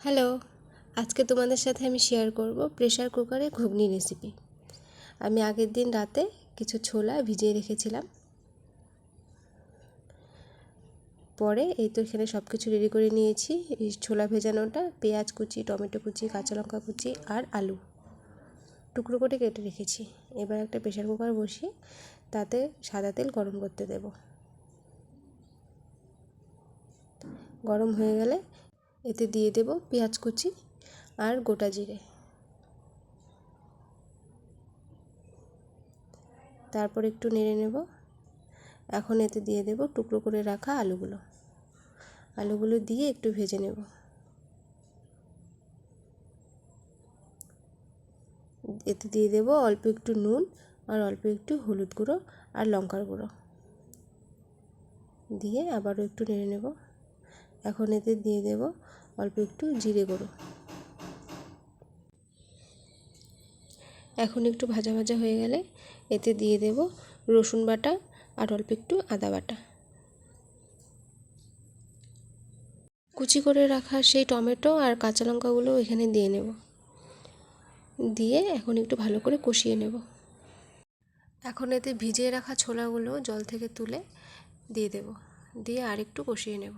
Hello, আজকে তোমাদের সাথে আমি শেয়ার করব প্রেসার কুকারে ঘুগনি রেসিপি। আমি আগের দিন রাতে কিছু ছোলা ভিজিয়ে রেখেছিলাম। পরে এই তো এখানে সব কিছু রেডি করে নিয়েছি। এই ছোলা ভেজানোটা পেঁয়াজ কুচি, টমেটো কুচি, কাঁচা লঙ্কা কুচি আর আলু টুকরো করে কেটে রেখেছি। এবার একটা প্রেসার কুকার বসিয়ে তাতে সাদা তেল গরম করতে দেব। গরম হয়ে গেলে এতে দিয়ে দেব পেঁয়াজ কুচি আর গোটা জিরে। তারপর একটু নেড়ে নেব। এখন এতে দিয়ে দেব টুকরো করে রাখা আলুগুলো দিয়ে একটু ভেজে নেব। এতে দিয়ে দেব অল্প একটু নুন আর অল্প একটু হলুদ গুঁড়ো আর লঙ্কার গুঁড়ো দিয়ে আবারও একটু নেড়ে নেব। এখন এতে দিয়ে দেব অল্প একটু জিরে গুঁড়ো। এখন একটু ভাজা ভাজা হয়ে গেলে এতে দিয়ে দেব রসুন বাটা আর অল্প একটু আদা বাটা। কুচি করে রাখা সেই টমেটো আর কাঁচা লঙ্কাগুলো এখানে দিয়ে নেব। দিয়ে এখন একটু ভালো করে কষিয়ে নেব। এখন এতে ভিজিয়ে রাখা ছোলাগুলো জল থেকে তুলে দিয়ে দেব, দিয়ে আরেকটু কষিয়ে নেব।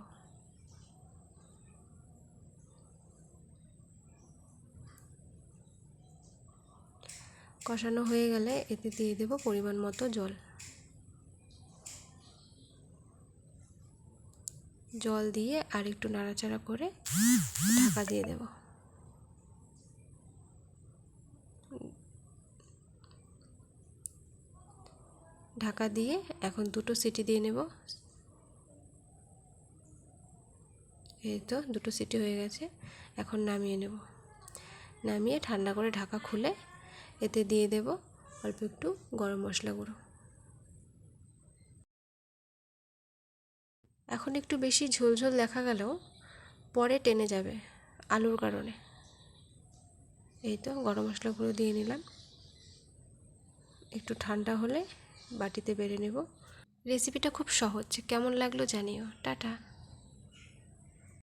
কষানো হয়ে গেলে এতে দিয়ে দেব পরিমাণ মতো জল দিয়ে আর একটু নাড়াচাড়া করে ঢাকা দিয়ে দেব। ঢাকা দিয়ে এখন দুটো সিটি দিয়ে নেব। এই তো দুটো সিটি হয়ে গেছে। এখন নামিয়ে নেব। নামিয়ে ঠান্ডা করে ঢাকা খুলে এতে দিয়ে দেব অল্প একটু গরম মশলা গুঁড়ো। এখন একটু বেশি ঝোল দেখা গেলেও পরে টেনে যাবে আলুর কারণে। এই তো গরম মশলা গুঁড়ো দিয়ে নিলাম। একটু ঠান্ডা হলে বাটিতে বেড়ে নেব। রেসিপিটা খুব সহজ, কেমন লাগলো জানিও। টাটা।